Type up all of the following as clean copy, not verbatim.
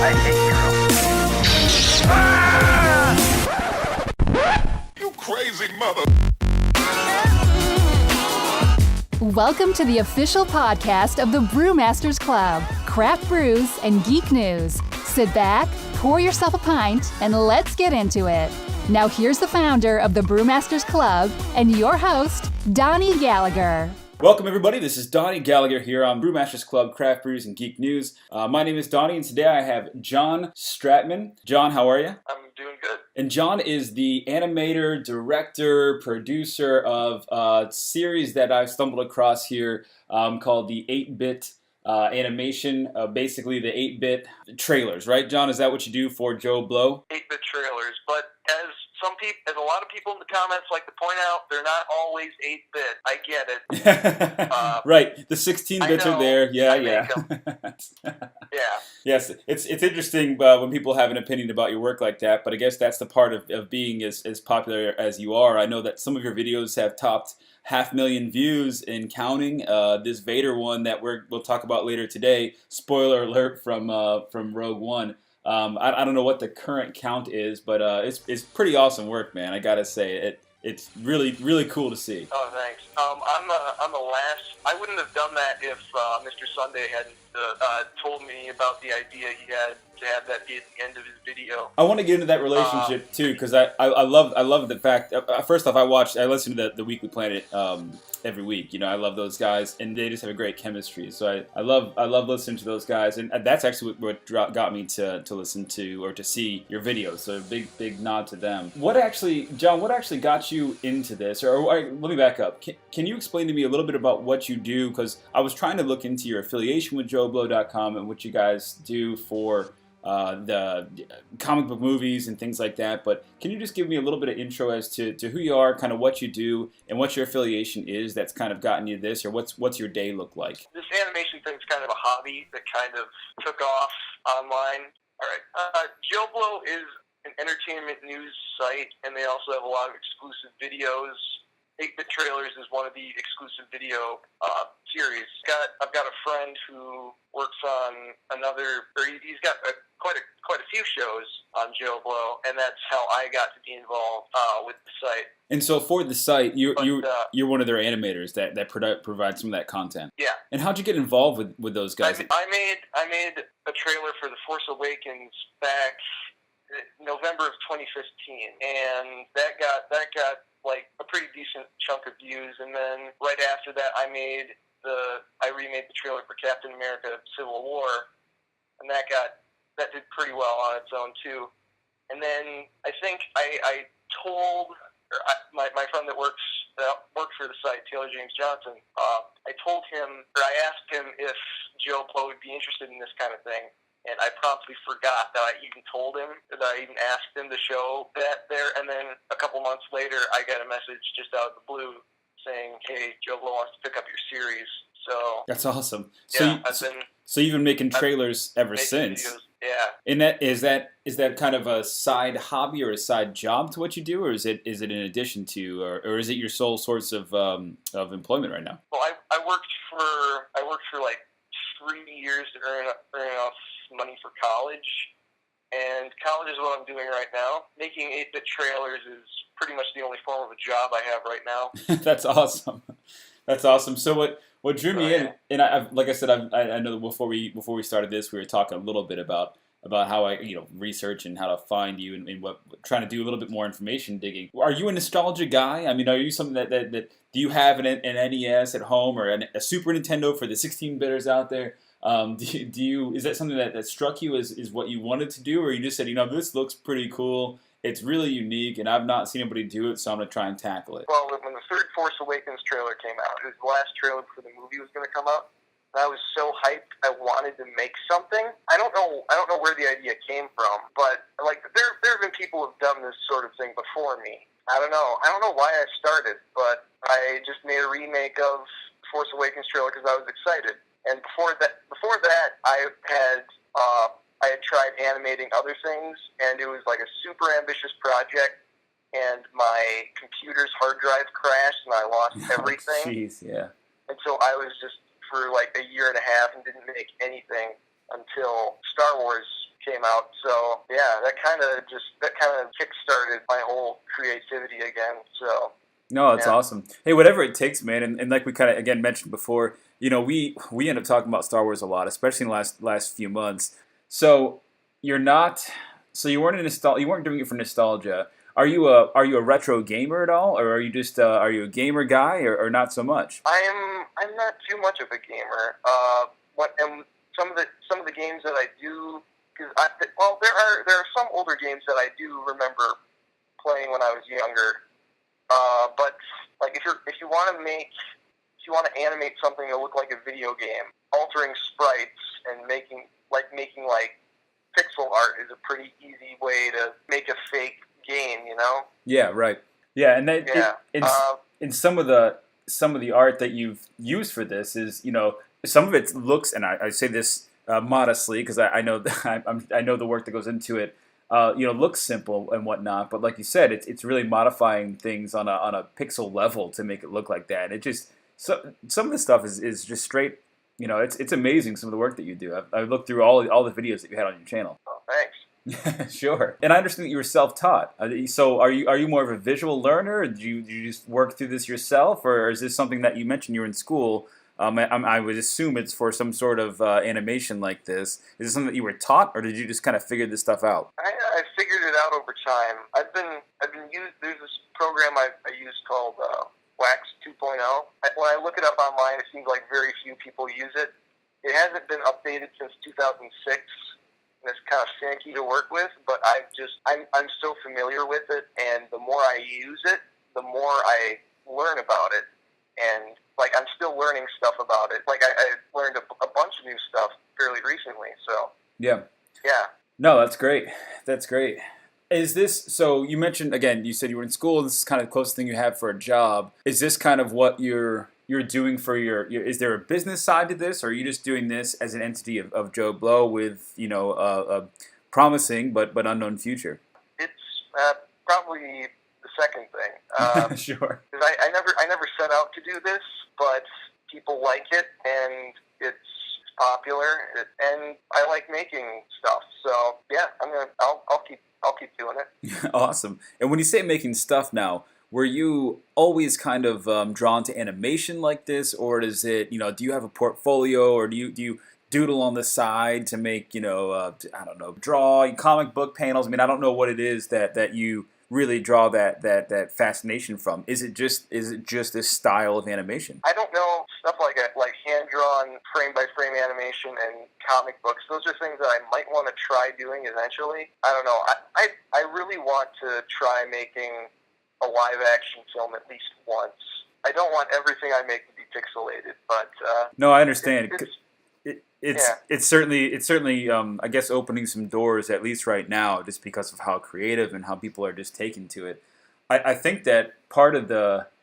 I hate you. You crazy mother. Welcome to the official podcast of the Brewmasters Club, Craft Brews and Geek News. Sit back, pour yourself a pint, and let's get into it. Now here's the founder of the Brewmasters Club and your host, Donnie Gallagher. Welcome everybody, this is Donnie Gallagher here on Brewmasters Club, Craft Brews and Geek News. My name is Donnie and today I have John Stratman. John, how are you? I'm doing good. And John is the animator, director, producer of a series that I've stumbled across here called the 8-Bit animation, basically the 8-Bit trailers, right? John, is that what you do for JoBlo? 8-Bit trailers, but as a lot of people in the comments like to point out, they're not always 8-bit. I get it. Right, the 16-bits are there. Yeah. Yeah. Yes, it's interesting when people have an opinion about your work like that, but I guess that's the part of being as popular as you are. I know that some of your videos have topped 500,000 views and counting. This Vader one that we'll talk about later today, spoiler alert from Rogue One. I don't know what the current count is, but it's pretty awesome work, man. I gotta say, it's really cool to see. Oh, thanks. I'm the last. I wouldn't have done that if Mr. Sunday hadn't told me about the idea he had to have that be at the end of his video. I want to get into that relationship too, because I love the fact. First off, I listen to the Weekly Planet every week. You know, I love those guys, and they just have a great chemistry. So I love listening to those guys, and that's actually what got me to listen to or to see your videos. So big nod to them. John, what actually got you into this? Or let me back up. Can you explain to me a little bit about what you do? Because I was trying to look into your affiliation with JoBlo.com and what you guys do for the comic book movies and things like that, but can you just give me a little bit of intro as to who you are, kind of what you do, and what your affiliation is that's kind of gotten you this, or what's your day look like? This animation thing's kind of a hobby that kind of took off online. All right, JoBlo is an entertainment news site, and they also have a lot of exclusive videos. 8-Bit Trailers is one of the exclusive video series. I've got a friend who works on he's got quite a few shows on JoBlo, and that's how I got to be involved with the site. And so for the site, you're one of their animators that provide some of that content. Yeah. And how'd you get involved with those guys? I made a trailer for The Force Awakens back November of 2015, and that got like a pretty decent chunk of views, and then right after that I remade the trailer for Captain America Civil War, and that did pretty well on its own too. And then I think I told my friend that worked for the site, Taylor James Johnson, I asked him if JoBlo would be interested in this kind of thing. And I promptly forgot that I even told him, that I even asked him to show that there. And then a couple months later, I got a message just out of the blue saying, "Hey, JoBlo wants to pick up your series." So that's awesome. Yeah, so you've been making trailers ever since. Videos, yeah. And is that kind of a side hobby or a side job to what you do, or is it in addition to, or is it your sole source of employment right now? Well, I worked for like 3 years to earn enough money for college, and college is what I'm doing right now. Making 8-Bit trailers is pretty much the only form of a job I have right now. That's awesome. That's awesome. So what drew me in, and like I said, I know that before we started this, we were talking a little bit about how I research and how to find you and what trying to do a little bit more information digging. Are you a nostalgia guy? I mean, are you something that do you have an NES at home or a Super Nintendo for the 16-bitters out there? Is that something that struck you as what you wanted to do, or you just said, this looks pretty cool, it's really unique, and I've not seen anybody do it, so I'm going to try and tackle it? Well, when the third Force Awakens trailer came out, it was the last trailer before the movie was going to come out, and I was so hyped I wanted to make something. I don't know where the idea came from, but like there have been people who've done this sort of thing before me. I don't know why I started, but I just made a remake of Force Awakens trailer because I was excited. And before that, I had tried animating other things, and it was like a super ambitious project. And my computer's hard drive crashed, and I lost everything. Jeez, yeah. And so I was just for like a year and a half and didn't make anything until Star Wars came out. So yeah, that kind of kick-started my whole creativity again. So no, it's awesome. Hey, whatever it takes, man. And like we kind of again mentioned before, we end up talking about Star Wars a lot, especially in the last few months. So you're not, so you weren't you weren't doing it for nostalgia. Are you a retro gamer at all, or are you just are you a gamer guy, or not so much? I'm not too much of a gamer. And some of the games that I do, there are some older games that I do remember playing when I was younger. But like if you want to animate something to look like a video game, altering sprites and making pixel art is a pretty easy way to make a fake game, Yeah, right. Yeah, and in some of the art that you've used for this is, some of it looks, and I say this modestly because I know I know the work that goes into it. Looks simple and whatnot, but like you said, it's really modifying things on a pixel level to make it look like that. It just some of the stuff is just straight. It's amazing, some of the work that you do. I've looked through all the videos that you had on your channel. Oh, thanks. Sure. And I understand that you were self-taught. So are you more of a visual learner? Or did you just work through this yourself, or is this something that you mentioned you were in school? I would assume it's for some sort of animation like this. Is it something that you were taught, or did you just kind of figure this stuff out? I figured it out over time. There's this program I use called Wax 2.0. When I look it up online, it seems like very few people use it. It hasn't been updated since 2006, and it's kind of finicky to work with. But I'm so familiar with it, and the more I use it, the more I learn about it. And I'm still learning stuff about it. I learned a bunch of new stuff fairly recently. So yeah. No, that's great. That's great. Is this, so you mentioned, again, you said you were in school, this is kind of the closest thing you have for a job. Is this kind of what you're doing for your is there a business side to this, or are you just doing this as an entity of JoBlo with, a promising but unknown future? It's probably the second thing. Sure. Because I never set out to do this, but people like it, and it's popular, and I like making stuff. So yeah, I'll keep doing it. Awesome. And when you say making stuff now, were you always kind of drawn to animation like this, or is it, do you have a portfolio, or do you doodle on the side to make, I don't know, draw comic book panels? I mean, I don't know what it is that you really draw that fascination from. Is it just this style of animation? I don't know, stuff like hand drawn frame by frame animation and comic books. Those are things that I might want to try doing eventually. I don't know. I really want to try making a live action film at least once. I don't want everything I make to be pixelated, but no, I understand. It's certainly I guess opening some doors, at least right now, just because of how creative and how people are just taken to it. I think that part of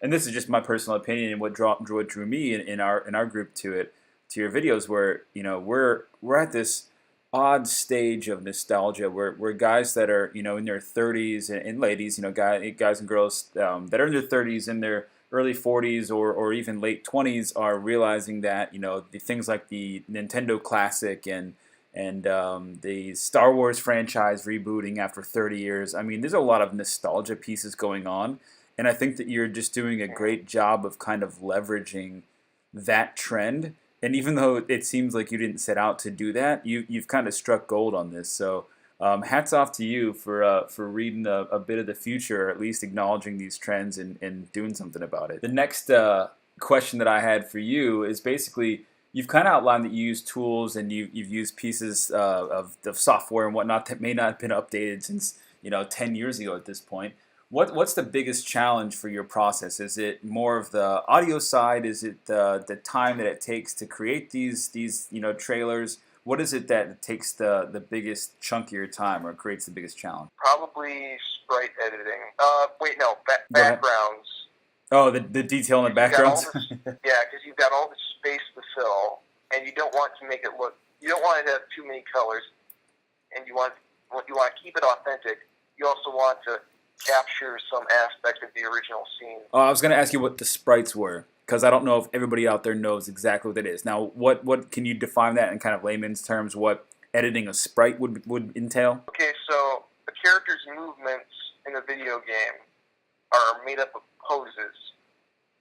and this is just my personal opinion, and what drew me in our group to your videos, where we're at this odd stage of nostalgia where guys that are in their 30s and ladies, guys and girls that are in their 30s and their early 40s or even late 20s are realizing that the things like the Nintendo Classic and the Star Wars franchise rebooting after 30 years. I mean, there's a lot of nostalgia pieces going on, and I think that you're just doing a great job of kind of leveraging that trend. And even though it seems like you didn't set out to do that, you've kind of struck gold on this. So hats off to you for reading a bit of the future, or at least acknowledging these trends and doing something about it. The next question that I had for you is basically, you've kind of outlined that you use tools and you've used pieces of software and whatnot that may not have been updated since 10 years ago at this point. What's the biggest challenge for your process? Is it more of the audio side? Is it the time that it takes to create these trailers? What is it that takes the biggest chunk of your time, or creates the biggest challenge? Probably sprite editing. Backgrounds. Oh, the detail in the backgrounds? Because you've got all the space to fill, and you don't want to make it look, you don't want it to have too many colors, and you want to keep it authentic. You also want to capture some aspect of the original scene. Oh, I was going to ask you what the sprites were, because I don't know if everybody out there knows exactly what it is. Now, what can you define that in kind of layman's terms? What editing a sprite would entail? Okay, so a character's movements in a video game are made up of poses,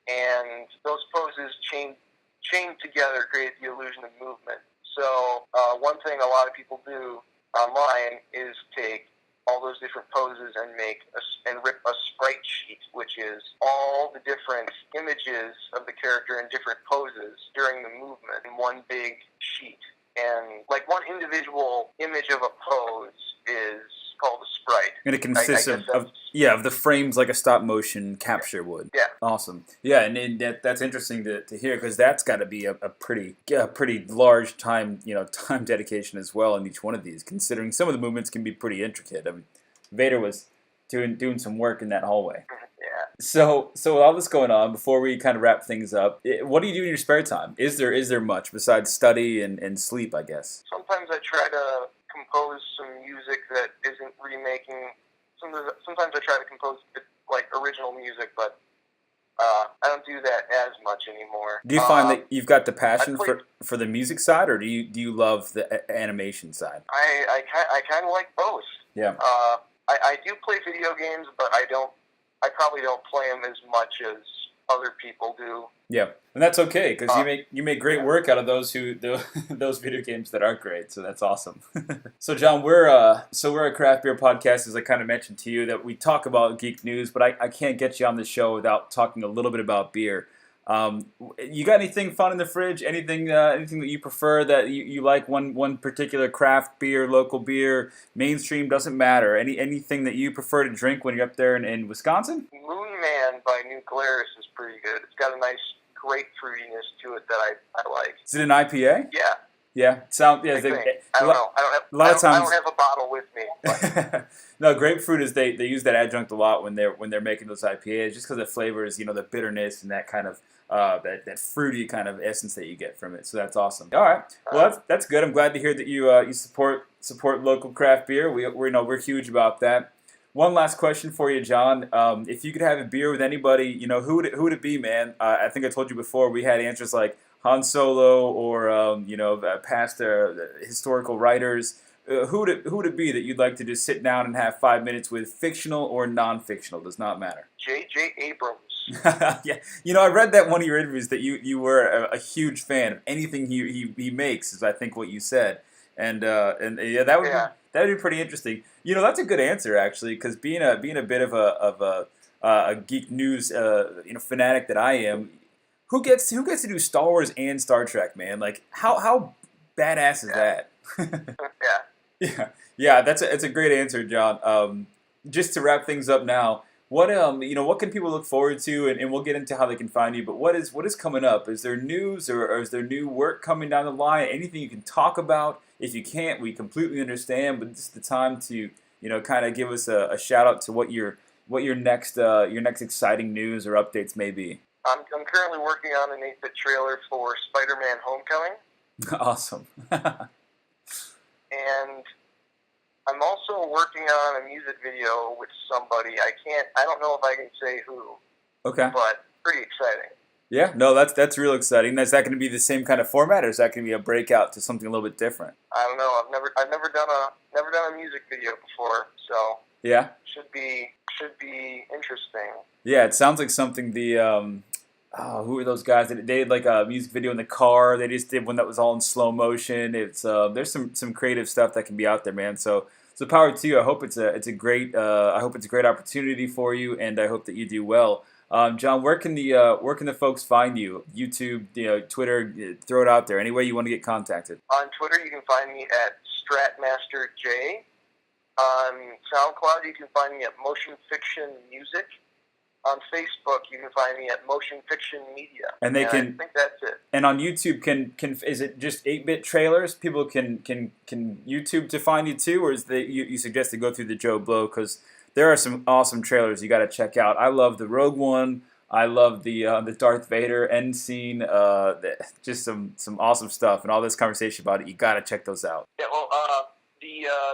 and those poses chained together create the illusion of movement. So one thing a lot of people do online is take all those different poses and rip a sprite sheet, which is all the different images of the character in different poses during the movement in one big sheet. And like one individual image of a pose is called a sprite. And it consists of the frames like a stop motion capture would. Yeah. Awesome. Yeah, and that's interesting to hear, because that's got to be a pretty large time dedication as well in each one of these, considering some of the movements can be pretty intricate. I mean, Vader was doing some work in that hallway. Yeah. So with all this going on, before we kind of wrap things up, what do you do in your spare time? Is there much besides study and sleep, I guess? Sometimes I try to compose some music that isn't remaking. Sometimes I try to compose like original music, but I don't do that as much anymore. Do you find that you've got the passion for the music side, or do you love the animation side? I kind of like both. Yeah. I do play video games, but I probably don't play them as much as other people do. Yeah, and that's okay, because you make great work out of those those video games that aren't great. So that's awesome. So John, we're a craft beer podcast, as I kind of mentioned to you, that we talk about geek news, but I can't get you on the show without talking a little bit about beer. You got anything fun in the fridge? Anything that you prefer, that you like? One particular craft beer, local beer, mainstream, doesn't matter. Anything that you prefer to drink when you're up there in Wisconsin? Moon Man by New Glarus is pretty good. It's got a nice grapefruitiness to it that I like. Is it an IPA? Yeah. Yeah. I don't know. I don't have a bottle with me. No, grapefruit is they use that adjunct a lot when they're making those IPAs, just because it flavors the bitterness and that kind of that fruity kind of essence that you get from it. So that's awesome. All right, well that's good. I'm glad to hear that you support local craft beer. We're huge about that. One last question for you, John. If you could have a beer with anybody, who would it be, man? I think I told you before, we had answers like Han Solo or past historical writers. Who would it be that you'd like to just sit down and have 5 minutes with, fictional or non-fictional? Does not matter. J.J. Abrams. Yeah, I read that one of your interviews that you were a huge fan of anything he makes, is I think what you said, and yeah, that would be pretty interesting. That's a good answer, actually, because being a bit of a geek news fanatic that I am, who gets to do Star Wars and Star Trek, man? Like how badass is that? Yeah. That's a great answer, John. Just to wrap things up now, what can people look forward to, and we'll get into how they can find you. But what is coming up? Is there news or is there new work coming down the line? Anything you can talk about? If you can't, we completely understand. But this is the time to kind of give us a shout out to what your next exciting news or updates may be. I'm currently working on an 8-bit trailer for Spider-Man: Homecoming. Awesome. And I'm also working on a music video with somebody. I don't know if I can say who. Okay. But pretty exciting. Yeah, no, that's real exciting. Is that going to be the same kind of format, or is that going to be a breakout to something a little bit different? I don't know. I've never done a music video before, so yeah, should be interesting. Yeah, it sounds like something who are those guys that they did like a music video in the car? They just did one that was all in slow motion. It's there's some creative stuff that can be out there, man. So power to you. I hope it's a great opportunity for you, and I hope that you do well. John, where can the folks find you? YouTube, Twitter, throw it out there. Any way you want to get contacted. On Twitter, you can find me at StratmasterJ. On SoundCloud, you can find me at Motion Fiction Music. On Facebook, you can find me at Motion Fiction Media. And I think that's it. And on YouTube, is it just 8-bit trailers? People can YouTube to find you too, or is you suggest to go through the JoBlo, because there are some awesome trailers you got to check out. I love the Rogue One. I love the Darth Vader end scene. Just some awesome stuff, and all this conversation about it. You got to check those out. Yeah, well,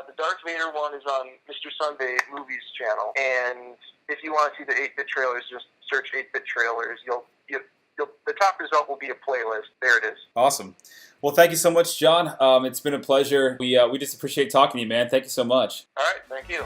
the Darth Vader one is on Mr. Sunday Movies channel, and if you want to see the 8-bit trailers, just search 8-bit trailers. The top result will be a playlist. There it is. Awesome. Well, thank you so much, John. It's been a pleasure. We just appreciate talking to you, man. Thank you so much. All right, thank you.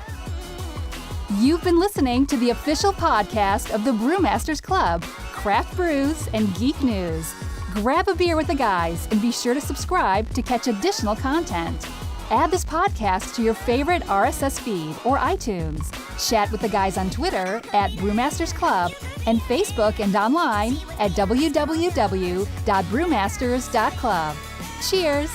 You've been listening to the official podcast of the Brewmasters Club, Craft Brews and Geek News. Grab a beer with the guys and be sure to subscribe to catch additional content. Add this podcast to your favorite RSS feed or iTunes. Chat with the guys on Twitter at Brewmasters Club and Facebook and online at www.brewmasters.club. Cheers!